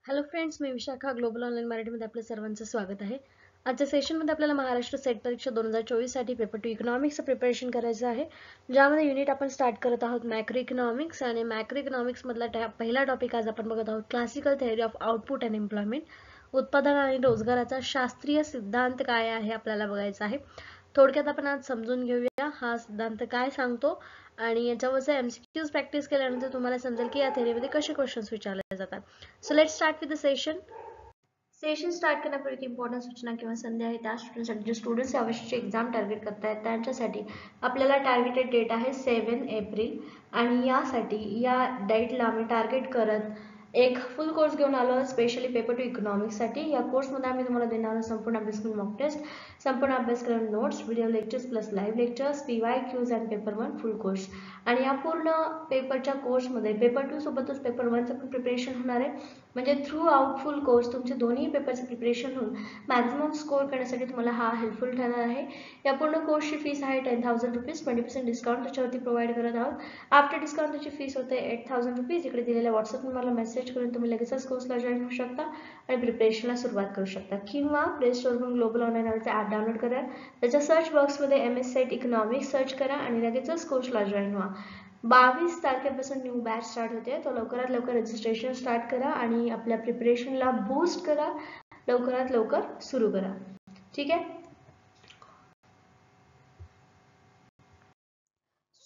Hello friends, मी Vishakha global online मराठीमध्ये आपल्या सर्वांचं स्वागत आहे. आजच्या सेशनमध्ये आपल्याला महाराष्ट्र सेट परीक्षा 2024 साठी पेपर 2 इकॉनॉमिक्सचं प्रिपरेशन करायचं आहे. ज्यामध्ये युनिट आपण स्टार्ट करत आहोत मॅक्रो इकॉनॉमिक्स आणि मॅक्रो इकॉनॉमिक्स मधला पहिला टॉपिक आज आपण बघत आहोत classical theory of output and employment. उत्पादन आणि रोजगाराचा शास्त्रीय सिद्धांत काय आहे आपल्याला बघायचा आहे. थोडक्यात आपण आज समजून घेऊया हा सिद्धांत काय सांगतो आणि याच्यावरचे एमसीक्यूज प्रॅक्टिस केल्यानंतर तुम्हाला समजेल की या थेअरीमध्ये कसे क्वेश्चन्स विचारले जातात. So let's start with the session start करण्यापूर्वी इम्पॉर्टंट सूचना किंवा संधी आहे त्या स्टुडंटसाठी जे स्टुडंट्स यावर्षीचे एक्झाम टार्गेट करतायत त्यांच्यासाठी आपल्याला टार्गेटेड डेट आहे 7 एप्रिल आणि यासाठी या डेटला आम्ही टार्गेट करत एक फुल कोर्स घेऊन आलो स्पेशली पेपर 2 इकॉनॉमिक्ससाठी. या कोर्समध्ये आम्ही तुम्हाला देणार संपूर्ण अभ्यासक्रम मॉक टेस्ट, संपूर्ण अभ्यासक्रम notes, video lectures plus live lectures, PYQs and paper 1 full course. आणि या पूर्ण पेपरच्या कोर्समध्ये पेपर 2 सोबतच पेपर 1चं पण प्रिपरेशन होणार आहे. म्हणजे थ्रू आउट फुल कोर्स तुमचे दोन्ही पेपरचे प्रिपरेशन होऊन मॅक्झिमम स्कोर करण्यासाठी तुम्हाला हा हेल्पफुल ठरणार आहे. या पूर्ण कोर्सची फीस आहे 10,000 रुपीज. 20% डिस्काउंट त्याच्यावरती प्रोव्हाइड करत आहोत. आफ्टर डिस्काउंट त्याची फीस होते 8,000 रुपीज. इकडे दिलेल्या व्हॉट्सअप नंबरला मेसेज करून तुम्ही लगेचच कोर्सला जॉईन होऊ शकता आणि प्रिपरेशनला सुरुवात करू शकता. किंवा प्ले स्टोरवरून ग्लोबल ऑनलाईन नावाचे ॲप डाउनलोड करा. त्याच्या सर्च बॉक्समध्ये MS सेट इकॉनॉमिक्स सर्च करा आणि लगेचच कोर्सला जॉईन व्हा. 22 तारखेपासून न्यू बॅच स्टार्ट होते, तो लवकरात लवकर रजिस्ट्रेशन स्टार्ट करा आणि आपल्या प्रिपरेशनला बूस्ट करा. लवकरात लवकर सुरू करा. ठीक आहे,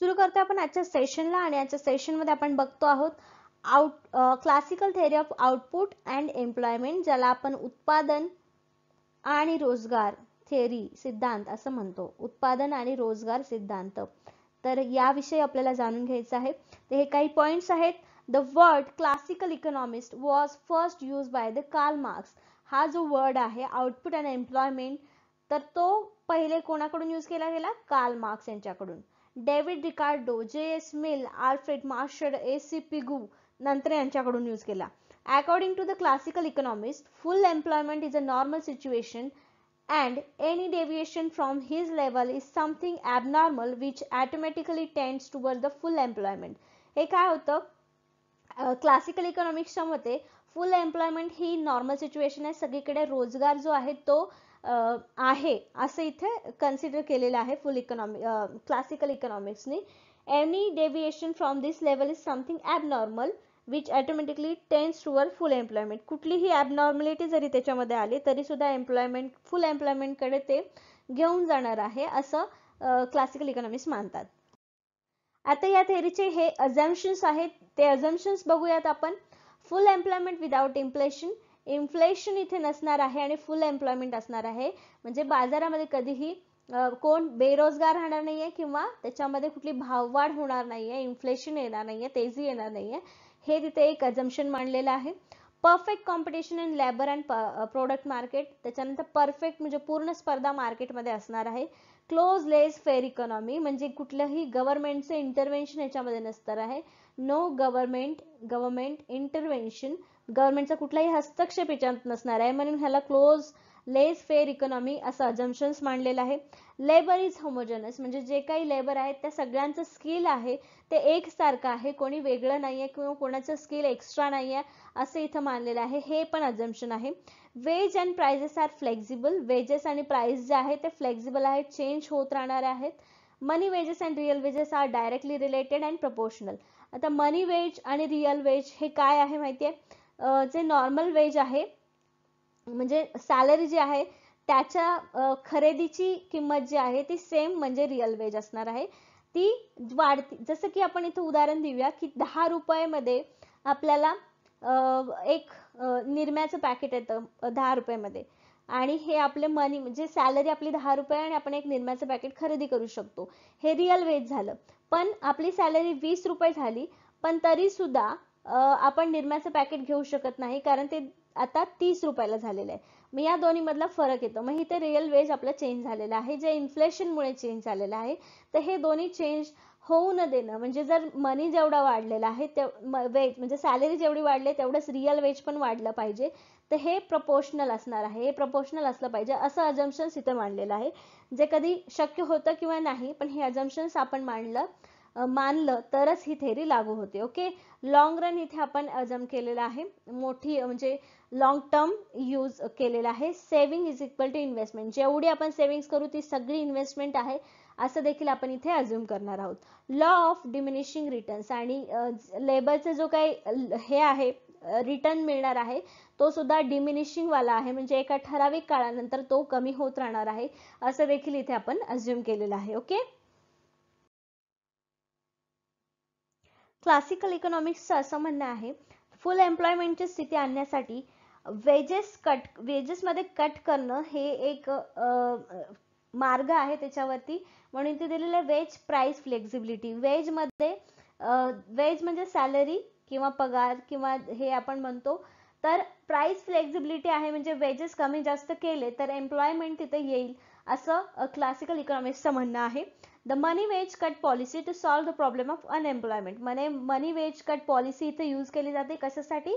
सुरू करतो आपण आजच्या सेशनला. आणि आजच्या सेशनमध्ये आपण बघतो आहोत classical theory of output and employment, ज्याला आपण उत्पादन आणि रोजगार थेअरी सिद्धांत असं म्हणतो. उत्पादन आणि रोजगार सिद्धांत. तर याविषयी आपल्याला जाणून घ्यायचं आहे. तर हे काही पॉइंट्स आहेत. The word classical economist was first use by the Karl Marx. हा जो वर्ड आहे आउटपुट अँड एम्प्लॉयमेंट, तर तो पहिले कोणाकडून यूज केला गेला? कार्ल मार्क्स यांच्याकडून. डेव्हिड रिकार्डो, JS मिल, आल्फ्रेड मार्शल, AC पिगू नंतर यांच्याकडून यूज केला. According to the classical economist, full employment is a normal situation and any deviation from his level is something abnormal which automatically tends towards the full employment. हे काय होतं? Classical इकॉनॉमिक्सच्या मते फुल employment ही normal situation आहे. सगळीकडे रोजगार जो आहे तो आहे असं इथे कन्सिडर केलेलं आहे क्लासिकल इकॉनॉमिक्सनी. Any deviation from this level is something abnormal which automatically tends toward full employment. कुठलीही ॲबनॉर्मॅलिटी जरी त्याच्यामध्ये आली तरी सुद्धा फुल एम्प्लॉयमेंटकडे ते घेऊन जाणार आहे असं क्लासिकल इकॉनॉमिक्स मानतात. आता या थेअरीचे हे अझम्पशन्स आहेत, ते अझम्पशन्स बघूयात आपण. फुल एम्प्लॉयमेंट विदाउट इन्फ्लेशन. इन्फ्लेशन इथे नसणार आहे आणि फुल एम्प्लॉयमेंट असणार आहे. म्हणजे बाजारामध्ये कधीही कोण बेरोजगार राहणार नाहीये किंवा त्याच्यामध्ये कुठली भाववाढ होणार नाहीये, इन्फ्लेशन येणार नाहीये, तेजी येणार नाहीये. हे तिथे एक अझम्पशन मांडलेलं आहे. Perfect competition in labour and product market. त्याच्यानंतर परफेक्ट म्हणजे पूर्ण स्पर्धा मार्केटमध्ये असणार आहे. क्लोज लेस फेअर इकॉनॉमी म्हणजे कुठलंही गव्हर्नमेंटचं इंटरव्हेन्शन याच्यामध्ये नसणार आहे. नो गव्हर्नमेंट इंटरव्हेन्शन, गव्हर्नमेंटचा कुठलाही हस्तक्षेप याच्यात नसणार आहे, म्हणून ह्याला क्लोज लेस फेअर इकॉनॉमी असं अझम्पशन्स मांडलेलं आहे. लेबर इज होमोजेनस म्हणजे जे काही लेबर आहेत त्या सगळ्यांचं स्किल आहे ते एकसारखं आहे, कोणी वेगळं नाहीये किंवा कोणाचं स्किल एक्स्ट्रा नाहीये असं इथं मानलेलं आहे. हे पण अझम्पशन आहे. Wage and prices are flexible. Wages आणि प्राइस जे आहे ते फ्लेक्झिबल आहेत, चेंज होत राहणार आहेत. Money wages and real wages are directly related and proportional. आता मनी वेज आणि रिअल वेज हे काय आहे माहितीये? जे नॉर्मल वेज आहे म्हणजे सॅलरी जी आहे त्याच्या खरेदीची किंमत जी आहे ती सेम म्हणजे रिअल वेज असणार आहे. ती वाढती. जसं की आपण इथं उदाहरण देऊया की 10 रुपयामध्ये आपल्याला एक निरम्याचं पॅकेट येतं 10 रुपयामध्ये आणि हे आपले मनी म्हणजे सॅलरी आपली 10 रुपये आणि आपण एक निरम्याचं पॅकेट खरेदी करू शकतो. हे रिअल वेज झालं. पण आपली सॅलरी 20 रुपये झाली पण तरी सुद्धा आपण निरम्याचं पॅकेट घेऊ शकत नाही कारण ते आता 30 रुपयाला झालेलं आहे. मग या दोन्ही मधला फरक येतो. मग इथे रिअल वेज आपलं चेंज झालेलं आहे जे इन्फ्लेशनमुळे चेंज झालेलं आहे. तर हे दोन्ही चेंज होऊ न देणं म्हणजे जर मनी जेवढा वाढलेला आहे वेज म्हणजे सॅलरी जेवढी वाढली तेवढंच रिअल वेज पण वाढलं पाहिजे. तर हे प्रपोर्शनल असणार आहे, हे प्रपोर्शनल असलं पाहिजे असं अझम्पशन्स इथे मांडलेलं आहे. जे कधी शक्य होतं किंवा नाही पण हे अझम्पशन्स आपण मांडलं मानलं तरच ही थेरी लागू होते. ओके, लॉंग रन इथे आपण अजम केलेला आहे, मोठी म्हणजे लॉंग टर्म यूज केलेला आहे. Saving is equal to investment, जेवढी आपण सेव्हिंग्स करू ती सगळी इन्व्हेस्टमेंट आहे असं देखील आपण इथे अज्युम करणार आहोत. लॉ ऑफ डिमिनिशिंग रिटर्न्स, आणि लेबरचे जो काही हे आहे रिटर्न मिळणार आहे तो सुद्धा डिमिनिशिंग वाला आहे, म्हणजे एका ठराविक काळानंतर तो कमी होत राहणार आहे असं देखील इथे आपण अज्युम केलेलं आहे. ओके, क्लासिकल इकॉनॉमिक्सचं असं म्हणणं आहे फुल एम्प्लॉयमेंटची स्थिती आणण्यासाठी वेजेस मध्ये कट करणं हे एक मार्ग आहे त्याच्यावरती, म्हणून ते दिलेलं आहे वेज प्राइस फ्लेक्झिबिलिटी. वेज म्हणजे सॅलरी किंवा पगार किंवा हे आपण म्हणतो, तर प्राइस फ्लेक्झिबिलिटी आहे म्हणजे वेजेस कमी जास्त केले तर एम्प्लॉयमेंट तिथे येईल असं क्लासिकल इकॉनॉमिक्सचं म्हणणं आहे. The money wage cut policy to solve the problem of unemployment, money wage cut policy इथे यूज केली जाते कशासाठी,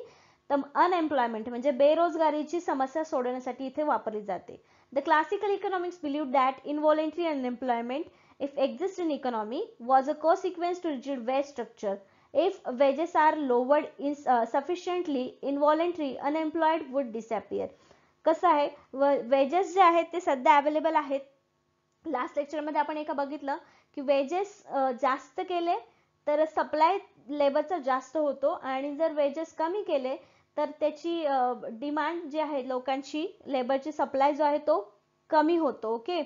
तर अनएम्प्लॉयमेंट म्हणजे बेरोजगारीची समस्या सोडवण्यासाठी इथे वापरली जाते. The classical economics believed that involuntary unemployment, if exists in economy, was a consequence to rigid wage structure. If wages are lowered sufficiently, involuntary unemployed would disappear. कसं आहे, वेजेस जे आहेत ते सध्या अवेलेबल आहेत. लास्ट लेक्चरमध्ये आपण एका बघितलं की वेजेस जास्त केले तर सप्लाय लेबरचा जास्त होतो, आणि जर वेजेस कमी केले तर त्याची डिमांड जी आहे लोकांची, लेबरची सप्लाय जो आहे तो कमी होतो. ओके,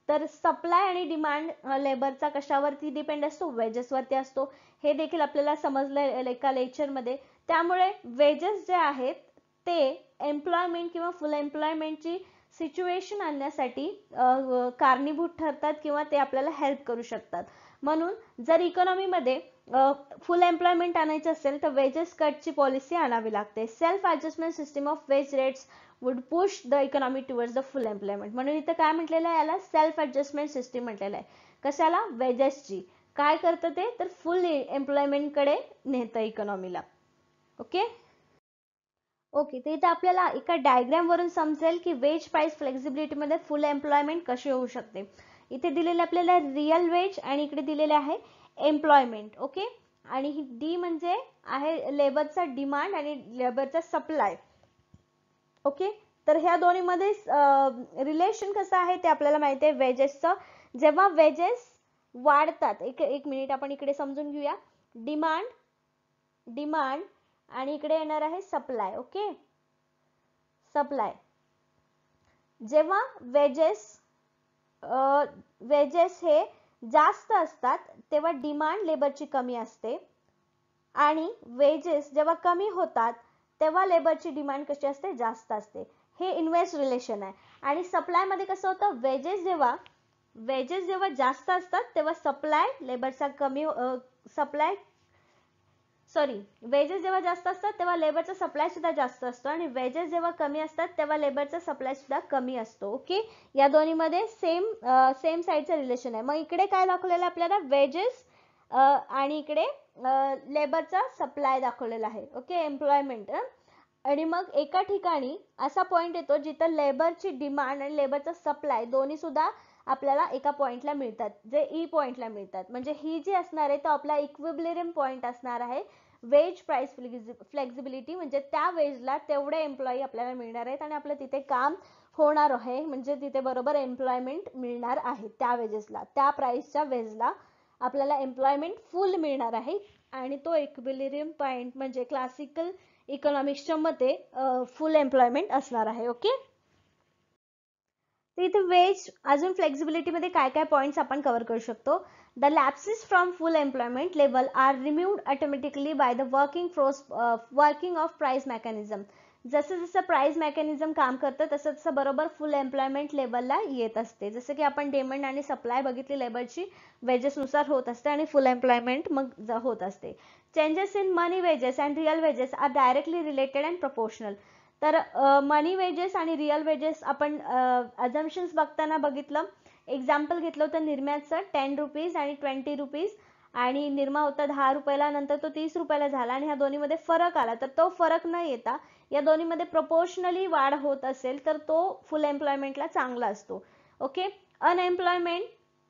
तर सप्लाय आणि डिमांड लेबरचा कशावरती डिपेंड असतो, वेजेसवरती असतो. हे देखील आपल्याला समजलं एका लेक्चरमध्ये. त्यामुळे वेजेस जे आहेत ते एम्प्लॉयमेंट किंवा फुल एम्प्लॉयमेंटची सिच्युएशन आणण्यासाठी कारणीभूत ठरतात किंवा ते आपल्याला हेल्प करू शकतात. म्हणून जर इकॉनॉमीमध्ये फुल एम्प्लॉयमेंट आणायचं असेल तर वेजेस कटची पॉलिसी आणावी लागते. Self adjustment system of ways rates would push the economy towards the full employment. म्हणून इथं काय म्हटलेलं आहे, याला सेल्फ ॲडजस्टमेंट सिस्टम म्हटलेलं आहे. कशाला, वेजेसची. काय करतं ते, तर फुल एम्प्लॉयमेंटकडे नेतं इकॉनॉमीला. ओके ओके, तर इथे आपल्याला एका डायग्राम वरून समजेल की वेज प्राइस फ्लेक्झिबिलिटी मध्ये फुल एम्प्लॉयमेंट कशी होऊ शकते. इथे दिलेले आपल्याला रिअल वेज आणि इकडे दिलेले आहे एम्प्लॉयमेंट. ओके, आणि ही डी म्हणजे आहे लेबरचा डिमांड आणि लेबरचा सप्लाय. ओके, तर ह्या दोन्ही मध्ये रिलेशन कसं आहे ते आपल्याला माहिती आहे वेजेसचं. जेव्हा वेजेस वाढतात, एक मिनिट आपण इकडे समजून घेऊया. डिमांड आणि इकडे येणार आहे सप्लाय. Okay, supply. जेव्हा वेजेस हे जास्त असतात तेव्हा डिमांड लेबरची कमी असते, आणि वेजेस जेव्हा कमी होतात तेव्हा लेबरची डिमांड कशी असते, जास्त असते. हे इन्व्हर्स रिलेशन आहे. आणि सप्लाय मध्ये कसं होतं, वेजेस जेव्हा जास्त असतात तेव्हा वेजेस जेव्हा जास्त असतात तेव्हा लेबरचा सप्लाय सुद्धा जास्त असतो, आणि वेजेस जेव्हा कमी असतात तेव्हा लेबरचा सप्लाय सुद्धा कमी असतो. ओके, या दोन्ही मध्ये सेम साईडचं रिलेशन आहे. मग इकडे काय दाखवलेलं आहे आपल्याला, वेजेस आणि इकडे लेबरचा सप्लाय दाखवलेला आहे. Okay, employment. आणि मग एका ठिकाणी असा पॉइंट येतो जिथं लेबरची डिमांड आणि लेबरचा सप्लाय दोन्ही सुद्धा आपल्याला एका पॉइंटला मिळतात, जे ई पॉइंटला मिळतात. म्हणजे ही जी असणार आहे तो आपला इक्विलिब्रियम पॉइंट असणार आहे. वेज प्राइस फ्लेक्झिबिलिटी म्हणजे त्या वेजला तेवढे एम्प्लॉई आपल्याला मिळणार आहेत आणि आपलं तिथे काम होणार आहे, म्हणजे तिथे बरोबर एम्प्लॉयमेंट मिळणार आहे. त्या वेजेसला, त्या प्राइसच्या वेजला आपल्याला एम्प्लॉयमेंट फुल मिळणार आहे, आणि तो इक्विलिब्रियम पॉइंट म्हणजे क्लासिकल इकॉनॉमिक्सच्या मते फुल एम्प्लॉयमेंट असणार आहे. ओके, तर इथे वेज अजून फ्लेक्झिबिलिटी मध्ये काय काय पॉइंट्स आपण कव्हर करू शकतो. The lapses from full employment level are removed automatically by the working of price mechanism. जसं जसं प्राइस मेकॅनिझम काम करतं तसं तसं बरोबर फुल एम्प्लॉयमेंट लेवलला येत असते. जसं की आपण डिमांड आणि सप्लाय बघितली लेबरची वेजेसनुसार होत असते आणि फुल एम्प्लॉयमेंट मग होत असते. Changes in money wages and real wages are directly related and proportional. तर मनी वेजेस आणि रिअल वेजेस आपण अजम्पशन्स बघताना बघितलं. एक्झाम्पल घेतलं होतं निरम्याचं 10 रुपीज आणि 20 रुपीज, आणि निरमा होता 10 रुपयाला, नंतर तो 30 रुपयाला झाला, आणि ह्या दोन्हीमध्ये फरक आला. तर तो फरक न येता या दोन्हीमध्ये प्रोपोर्शनली वाढ होत असेल तर तो फुल एम्प्लॉयमेंटला चांगला असतो. Okay, unemployment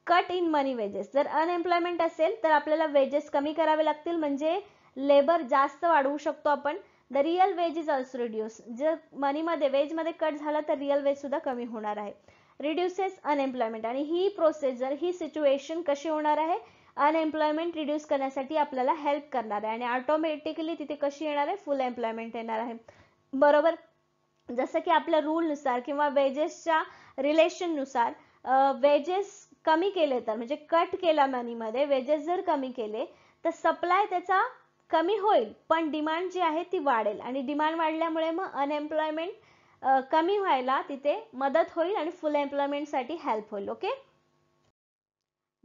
cut in money wedges. जर अनएम्प्लॉयमेंट असेल तर आपल्याला वेजेस कमी करावे लागतील, म्हणजे लेबर जास्त वाढवू शकतो आपण. The real wage is also reduce. जर मनीमध्ये वेजमध्ये कट झाला तर रिअल वेज सुद्धा कमी होणार आहे. Reduces unemployment. आणि ही प्रोसेस जर ही सिच्युएशन कशी होणार आहे, अनएम्प्लॉयमेंट रिड्यूस करण्यासाठी आपल्याला हेल्प करणार आहे आणि ऑटोमॅटिकली तिथे कशी येणार आहे, फुल एम्प्लॉयमेंट येणार आहे. बरोबर. जसं की आपल्या रूलनुसार किंवा वेजेसच्या रिलेशननुसार वेजेस कमी केले तर, म्हणजे कट केला मनीमध्ये वेजेस जर कमी केले तर सप्लाय त्याचा कमी होईल, पण डिमांड जी आहे ती वाढेल आणि डिमांड वाढल्यामुळे मग अनएम्प्लॉयमेंट कमी व्हायला तिथे मदत होईल आणि फुल एम्प्लॉयमेंटसाठी हेल्प होईल. Okay.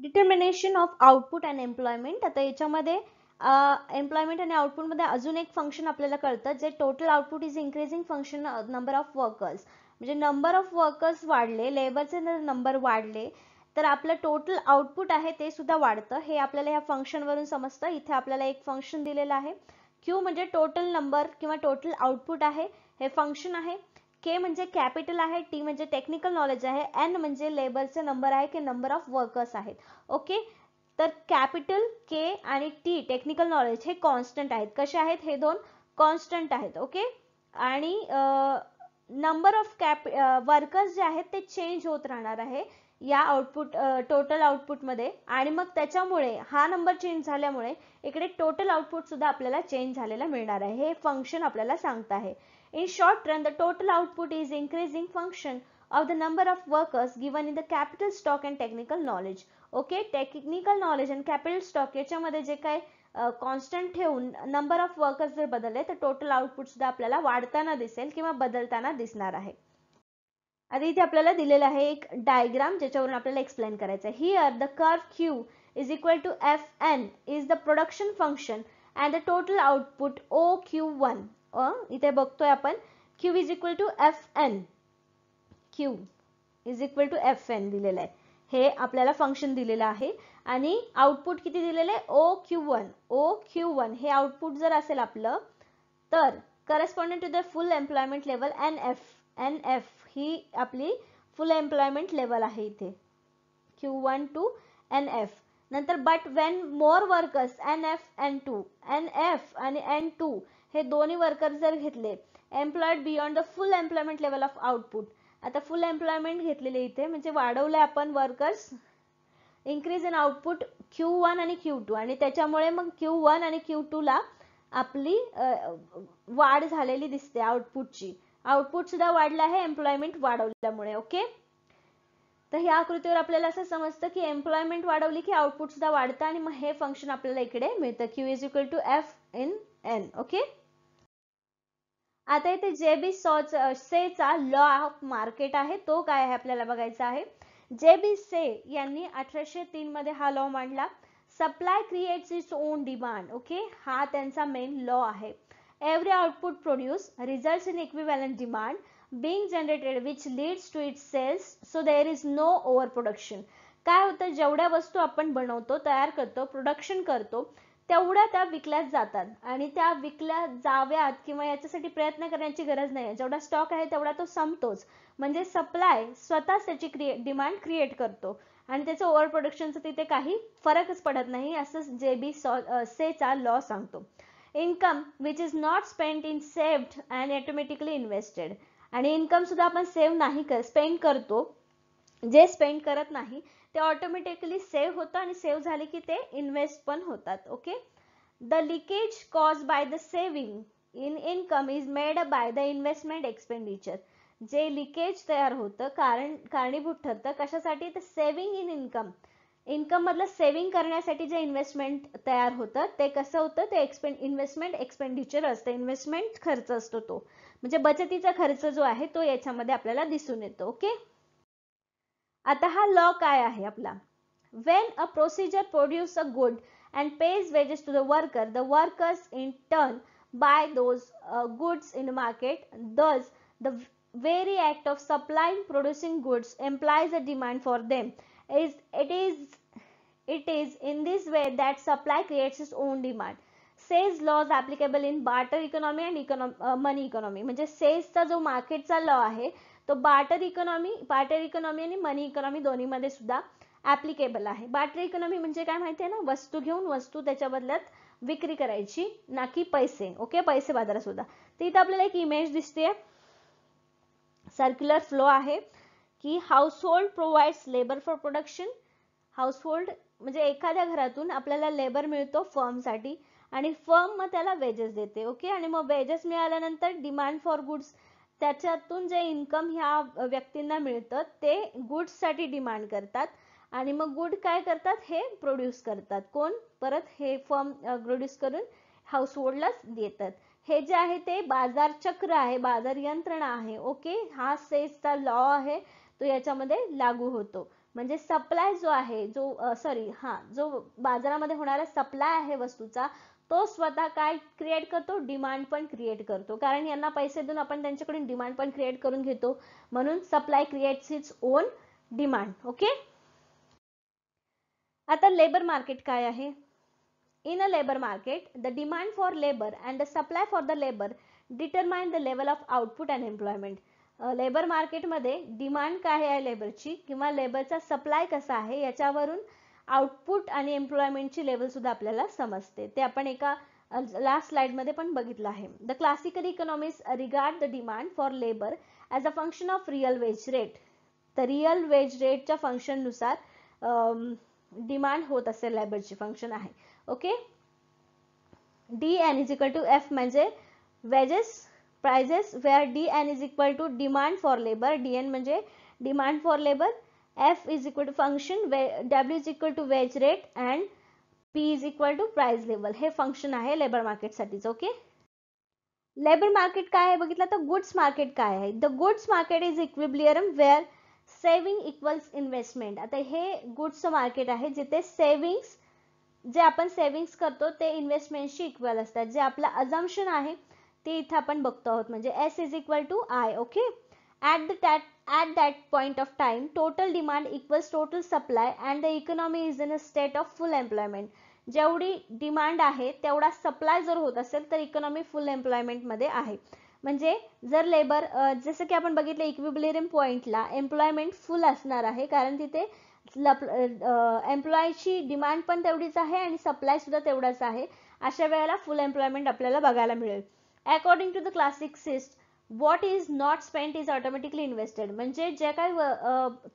Determination of output and employment. आता याच्यामध्ये एम्प्लॉयमेंट आणि आउटपुट मध्ये अजून एक फंक्शन आपल्याला कळतं, जे total output is increasing function number of workers. म्हणजे नंबर ऑफ वर्कर्स वाढले, लेबरचे नंबर वाढले तर आपलं टोटल आउटपुट आहे ते सुद्धा वाढतं. हे आपल्याला ह्या फंक्शन वरून समजतं. इथे आपल्याला एक फंक्शन दिलेलं आहे. क्यू म्हणजे टोटल नंबर किंवा टोटल आउटपुट आहे, हे फंक्शन आहे. के म्हणजे कॅपिटल आहे, टी म्हणजे टेक्निकल नॉलेज आहे, एन म्हणजे लेबरचे नंबर आहे की नंबर ऑफ वर्कर्स आहेत. ओके. तर कॅपिटल के आणि टी टेक्निकल नॉलेज हे कॉन्स्टंट आहेत. कसे आहेत, हे दोन कॉन्स्टंट आहेत. ओके. आणि नंबर ऑफ वर्कर्स जे आहेत ते चेंज होत राहणार आहे या आउटपुट टोटल आउटपुट मध्ये, आणि मग त्याच्यामुळे हा नंबर चेंज झाल्यामुळे इकडे टोटल आउटपुट सुद्धा आपल्याला चेंज झालेला मिळणार आहे. हे फंक्शन आपल्याला सांगत आहे. In short run, the total output is increasing function of the number of workers given in the capital stock and technical knowledge. Okay, technical knowledge and capital stock याच्यामध्ये जे काय कॉन्स्टंट ठेवून नंबर ऑफ वर्कर्स जर बदलले तर total output सुद्धा आपल्याला वाढताना दिसेल किंवा बदलताना दिसणार आहे. आता इथे आपल्याला दिलेला आहे एक डायग्राम ज्याच्यावरून आपल्याला एक्सप्लेन करायचं आहे. Here the curve Q is equal to Fn is the production function and the total output OQ1. इथे बघतोय आपण Q is equal to Fn. Q is equal to Fn दिलेलं आहे. हे आपल्याला फंक्शन दिलेलं आहे आणि आउटपुट किती दिलेलं आहे, OQ1. OQ1 हे आउटपुट जर असेल आपलं तर corresponding to the full employment level NF ही आपली फुल एम्प्लॉयमेंट लेवल आहे इथे Q1 to NF. नंतर but when more workers NF आणि N2 हे दोन्ही वर्कर जर घेतले employed beyond the full employment level of output. आता फुल एम्प्लॉयमेंट घेतलेले इथे म्हणजे वाढवले आपण workers, increase in output Q1 आणि Q2 आणि त्याच्यामुळे मग Q1 आणि Q2 ला आपली वाढ झालेली दिसते आउटपुटची. आउटपुट सुद्धा वाढलं आहे एम्प्लॉयमेंट वाढवल्यामुळे. ओके. तर ह्या आकृतीवर आपल्याला असं समजतं की एम्प्लॉयमेंट वाढवली की आउटपुट सुद्धा वाढतं आणि मग हे फंक्शन आपल्याला इकडे मिळतं Q is equal to F in N. Okay. आता इथे JB सेचा लॉ ऑफ मार्केट आहे, तो काय आहे आपल्याला बघायचा आहे. JB से यांनी 1803 मध्ये हा लॉ मांडला. Supply creates its own demand. Okay. हा त्यांचा मेन लॉ आहे. Every output produce results in equivalent demand being generated which leads to its sales, so there is no overproduction. काय होतं, जेवढ्या वस्तू आपण बनवतो, तयार करतो, प्रोडक्शन करतो तेवढ्या त्या विकल्या जातात आणि त्या विकल्या जाव्यात किंवा याच्यासाठी प्रयत्न करण्याची गरज नाही. जेवढा स्टॉक आहे तेवढा तो संपतोच. म्हणजे सप्लाय स्वतःच त्याची डिमांड क्रिएट करतो आणि त्याचं ओव्हर प्रोडक्शनचं तिथे काही फरकच पडत नाही, असं JB सेचा लॉ सांगतो. Income which is not spent in saved and automatically invested. आणि इन्कम सुद्धा आपण सेव्ह नाही स्पेंड करतो, जे स्पेंड करत नाही ते ऑटोमॅटिकली सेव्ह होतं आणि सेव्ह झाले की ते इन्व्हेस्ट पण होतात. Okay. The leakage cause by the saving in income is made by the investment expenditure. जे लिकेज तयार होतं कारणीभूत ठरतं कशासाठी, तर सेव्हिंग इन इन्कम. इन्कम मधलं सेव्हिंग करण्यासाठी जे इन्व्हेस्टमेंट तयार होतं ते कसं होतं, ते इन्व्हेस्टमेंट एक्सपेंडिचर असतं, इन्व्हेस्टमेंट खर्च असतो तो, म्हणजे बचतीचा खर्च जो आहे तो याच्यामध्ये आपल्याला दिसून येतो. ओके. आता हा लॉ काय आहे आपला. When a procedure produce a good and pays wages to the workers in turn buy those goods in market, thus the very act of supplying producing goods implies a demand for them. It is in this way that supply creates its own demand. Say's laws applicable in barter economy and money economy. म्हणजे सेजचा जो मार्केटचा law आहे तो barter economy आणि मनी economy दोन्हीमध्ये सुद्धा applicable आहे. बार्टर इकॉनॉमी म्हणजे काय माहिती आहे ना, वस्तू घेऊन वस्तू त्याच्या बदल्यात विक्री करायची, ना की पैसे. ओके, पैसे बाजारात सुद्धा. तर इथं आपल्याला एक इमेज दिसते, सर्क्युलर फ्लो आहे की household provides labour for production. Household म्हणजे एखाद्या घरातून आपल्याला लेबर मिळतो फर्मसाठी आणि फर्म मग त्याला वेजेस देते. ओके, आणि मग वेजेस मिळाल्यानंतर डिमांड फॉर गुड्स, त्याच्यातून जे इन्कम ह्या व्यक्तींना मिळतं ते गुड्ससाठी डिमांड करतात आणि मग गुड काय करतात, हे प्रोड्यूस करतात. कोण? परत हे फर्म प्रोड्यूस करून हाऊसहोल्डलाच देतात. हे जे आहे ते बाजार चक्र आहे, बाजार यंत्रणा आहे. ओके, हा सेल्सचा लॉ आहे, तो याच्यामध्ये लागू होतो. म्हणजे सप्लाय जो आहे, जो बाजारामध्ये होणारा सप्लाय आहे वस्तूचा, तो स्वतः काय क्रिएट करतो, डिमांड पण क्रिएट करतो. कारण यांना पैसे देऊन आपण त्यांच्याकडून डिमांड पण क्रिएट करून घेतो, म्हणून supply creates its own demand. Okay, आता लेबर मार्केट काय आहे? In a labor market, the demand for labor and the supply for the labor determine the level of output and employment. Labour मार्केटमध्ये demand काय आहे लेबरची किंवा लेबरचा supply कसा आहे याच्यावरून आउटपुट आणि एम्प्लॉयमेंटची लेवल सुद्धा आपल्याला समजते. ते आपण एका लास्ट स्लाइड मध्ये पण बघितलं आहे. The classical economist regard the demand for labour as a function of real wage rate. तर रिअल वेज रेटच्या फंक्शन नुसार डिमांड होत असेल लेबरची फंक्शन आहे. Okay, dn is equal to f म्हणजे wages prices, where dn is equal to demand for labor. dn म्हणजे demand for labor, f is equal to function, w is equal to wage rate and p is equal to price level. हे function आहे labour market साठीच. Okay, labour market काय आहे बघितलं तर goods market काय आहे? The goods market is equilibrium where saving equals investment. आता हे गुड्सचं मार्केट आहे जिथे सेव्हिंग्स, जे आपण सेव्हिंग्स करतो ते इन्व्हेस्टमेंटशी इक्वल असतात. जे आपलं अझम्पशन आहे ते इथे आपण बघतो आहोत, म्हणजे S is equal to I. Okay, at that point of time total demand equals total supply and the economy is in a state of full employment. जेवढी डिमांड आहे तेवढा सप्लाय जर होत असेल तर इकॉनॉमी फुल एम्प्लॉयमेंट मध्ये आहे. म्हणजे जर लेबर, जसं की आपण बघितलं इक्विलिब्रियम पॉइंटला एम्प्लॉयमेंट फुल असणार आहे, कारण तिथे एम्प्लॉयची डिमांड पण तेवढीच आहे आणि सप्लाय सुद्धा तेवढाच आहे. अशा वेळेला फुल एम्प्लॉयमेंट आपल्याला बघायला मिळेल. According to the classicist, what is not spent is automatically invested. म्हणजे जे काही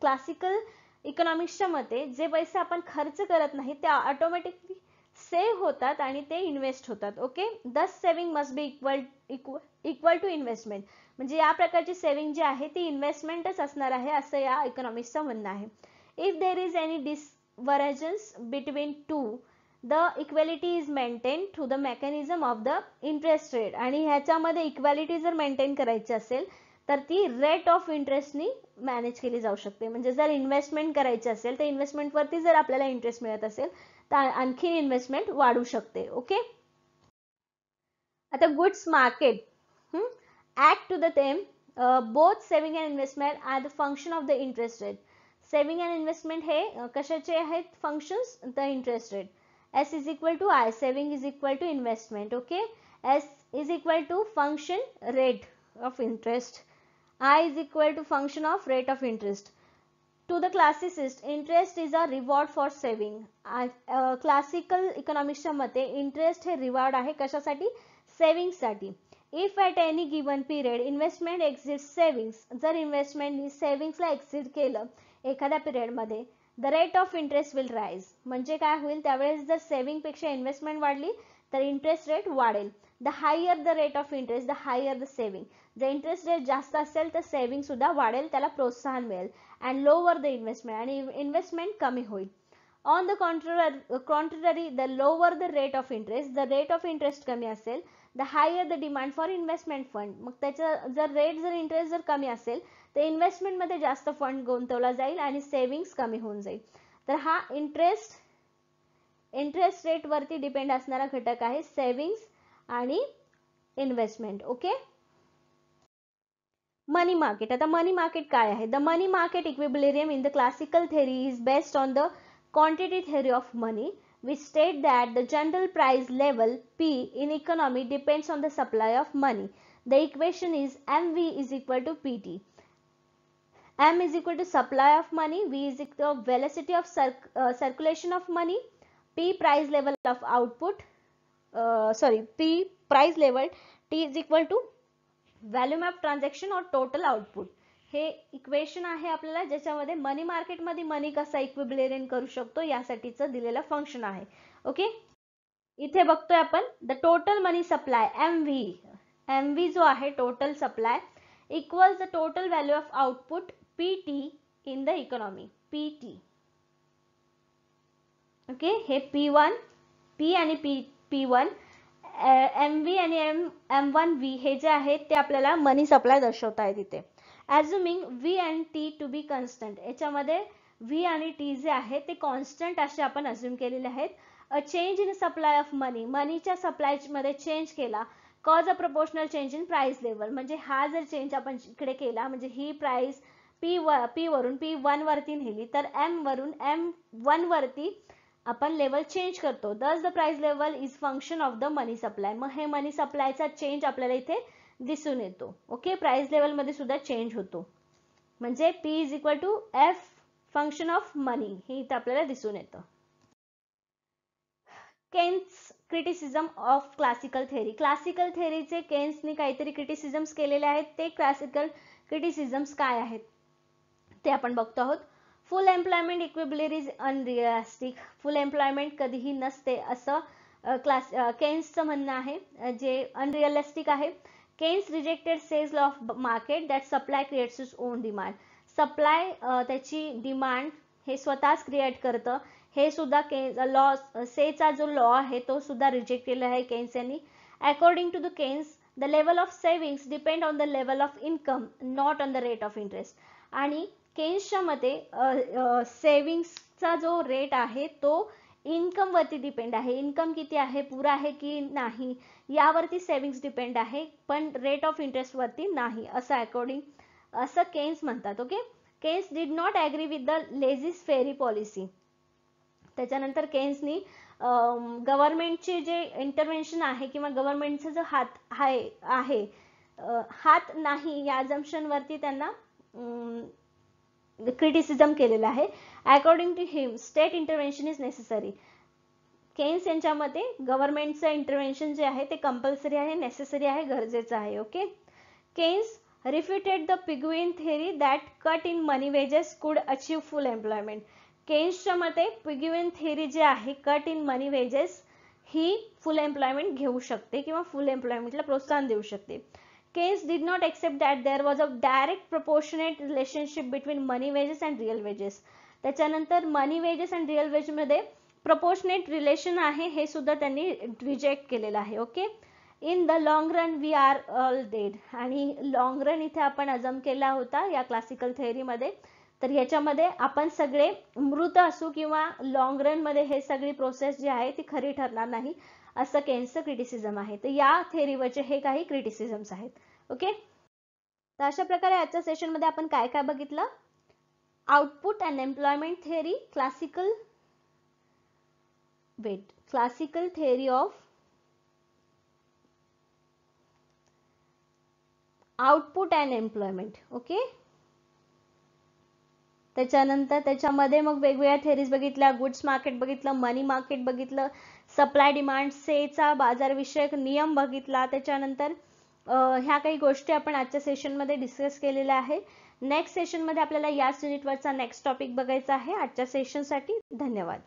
क्लासिकल इकॉनॉमिक्सच्या मते जे पैसे आपण खर्च करत नाही ते ऑटोमॅटिकली सेव्ह होतात आणि ते इन्व्हेस्ट होतात. Okay, thus saving must be equal to investment. म्हणजे या प्रकारची सेव्हिंग जी आहे ती इन्व्हेस्टमेंटच असणार आहे असं या इकॉनॉमिक्सचं म्हणणं आहे. If there is any divergence between two, the equality is maintained through the mechanism of the interest rate. आणि ह्याच्यामध्ये इक्वॅलिटी जर मेंटेन करायची असेल तर ती रेट ऑफ इंटरेस्टनी मॅनेज केली जाऊ शकते. म्हणजे जर इन्व्हेस्टमेंट करायची असेल तर इन्व्हेस्टमेंटवरती जर आपल्याला इंटरेस्ट मिळत असेल तर आणखी इन्व्हेस्टमेंट वाढू शकते. ओके, आता goods market act to the them both saving and investment are the function of the interest rate. Saving and investment हे कशाचे आहेत functions? The interest rate. S is equal to I, saving is equal to investment. Okay, S is equal to function rate of interest, I is equal to function of rate of interest. To the classicist, interest is a reward for saving. Classical इकॉनॉमिक्सच्या मते interest हे reward आहे कशासाठी? सेव्हिंगसाठी. If at any given period investment exceed savings, जर इन्व्हेस्टमेंटनी सेव्हिंग्सला exceed केलं एखाद्या पिरियडमध्ये, the rate of interest will rise. म्हणजे काय होईल त्यावेळेस जर सेव्हिंग पेक्षा इन्व्हेस्टमेंट वाढली तर इंटरेस्ट रेट वाढेल. The higher the rate of interest the higher the saving. जर इंटरेस्ट रेट जास्त असेल तर सेव्हिंग सुद्धा वाढेल, त्याला प्रोत्साहन मिळेल. अँड लोअर द इन्व्हेस्टमेंट, आणि इन्व्हेस्टमेंट कमी होईल. On the contrary the lower the rate of interest, the rate of interest कमी असेल, the higher the demand for investment fund. मग त्याचं जर इंटरेस्ट जर कमी असेल तर इन्व्हेस्टमेंटमध्ये जास्त फंड गुंतवला जाईल आणि सेव्हिंग्स कमी होऊन जाईल. तर हा इंटरेस्ट रेट वरती डिपेंड असणारा घटक आहे सेव्हिंग्स आणि इन्व्हेस्टमेंट. ओके, मनी मार्केट. आता मनी मार्केट काय आहे? The money market equilibrium in the classical theory is based on the quantity theory of money, which state that the general price level P in economy depends on the supply of money. The equation is MV is equal to PT. M is equal to supply of money, V is equal to velocity of circulation of money, P price level of output, P price level, T is equal to volume of transaction और total output. हे equation आहे आपल्याला ज्याच्यामध्ये मनी मार्केटमध्ये मनी कसा equilibrium करू शकतो यासाठीचं दिलेलं फंक्शन आहे. ओके, इथे बघतोय आपण the total money supply MV जो आहे total supply equals the total value of output PT in the economy. PT. Okay, हे P1 P आणि P1 MV आणि M1V हे जे आहेत ते आपल्याला मनी सप्लाय दर्शवता आहेत इथे. Assuming V and T to be constant. याच्यामध्ये V आणि T जे आहे ते कॉन्स्टंट असे आपण अज्युम केलेले आहेत. A change in supply of money, मनीच्या सप्लाय मध्ये चेंज केला cause a proportional change in price level. म्हणजे हा जर चेंज आपण इकडे केला म्हणजे ही प्राइस P वरून P1 वरती नेली तर M वरून M1 वरती आपण लेवल चेंज करतो. दस the price level is function of the money supply. मग हे मनी सप्लायचा चेंज आपल्याला इथे दिसून येतो. ओके, प्राइस लेवल मध्ये सुद्धा चेंज होतो. म्हणजे P is equal to F function of money हे इथे आपल्याला दिसून येतं. Keynes criticism of classical theory. Classical थेअरीचे केन्सनी काहीतरी क्रिटिसिझम्स केलेले आहेत. ते क्लासिकल क्रिटिसिझम्स काय आहेत ते आपण बघतो आहोत. Full employment equilibrium is unrealistic. Full employment कधीही नसते असं केन्सचं म्हणणं आहे जे अनरिअलिस्टिक आहे. Keynes rejected Say's law of market that supply creates its own demand. Supply त्याची डिमांड हे स्वतःच क्रिएट करतं. हे सुद्धा लॉ सेचा जो लॉ आहे तो सुद्धा रिजेक्ट केला आहे केन्स यांनी. According to the Keynes the level of savings depend on the level of income not on the rate of interest. आणि केन्सच्या मते सेव्हिंग्सचा जो रेट आहे तो इन्कम वरती डिपेंड आहे. इन्कम किती आहे, पुरा आहे की नाही यावरती सेव्हिंग्स डिपेंड आहे, पण रेट ऑफ इंटरेस्ट वरती नाही असं केन्स म्हणतात. ओके, Keynes did not agree with the laissez faire policy. त्याच्यानंतर केन्सनी गव्हर्नमेंटचे जे इंटरव्हेन्शन आहे किंवा गव्हर्नमेंटचा जो हात नाही या अजम्पशन वरती त्यांना क्रिटिसिझम केलेला आहे. According to him state intervention is necessary. Keynes यांच्या मते गव्हर्नमेंटचं इंटरव्हेन्शन जे आहे ते कंपल्सरी आहे, नेसेसरी आहे, गरजेचं आहे. Okay, Keynes refuted the Pigouvian theory that cut in money wages could achieve full employment. केन्सच्या मते पिग्युइन थेअरी जे आहे कट इन मनी वेजेस ही फुल एम्प्लॉयमेंट घेऊ शकते किंवा फुल एम्प्लॉयमेंटला प्रोत्साहन देऊ शकते. Keynes did not accept that there was a direct proportionate relationship between money wages and real wages. त्याच्यानंतर मनी वेजेस आणि रिअल वेज मध्ये प्रपोर्शनेट रिलेशन आहे हे सुद्धा त्यांनी रिजेक्ट केलेलं आहे. Okay, in the long run we are all dead. आणि लॉंग रन इथे आपण अजम केला होता या क्लासिकल थेअरी मध्ये. तर याच्यामध्ये आपण सगळे मृत असू किंवा लॉंग रन मध्ये हे सगळी प्रोसेस जी आहे ती खरी ठरणार नाही असं केन्सचं क्रिटिसिझम आहे. तर या थेअरीवरचे हे काही क्रिटिसिझम्स आहेत. ओके, तर अशा प्रकारे आजच्या सेशन मध्ये आपण काय काय बघितलं. Output and employment theory, classical theory of output and employment. Okay, त्याच्यानंतर त्याच्यामध्ये मग वेगवेगळ्या थेअरीज बघितल्या. गुड्स मार्केट बघितलं, मनी मार्केट बघितलं, सप्लाय डिमांड सेचा बाजार विषयक नियम बघितला. त्याच्यानंतर ह्या काही गोष्टी आपण आजच्या सेशनमध्ये डिस्कस केलेल्या आहे. नेक्स्ट सेशनमध्ये आपल्याला याच युनिटवरचा नेक्स्ट टॉपिक बघायचा आहे. आजच्या सेशनसाठी धन्यवाद.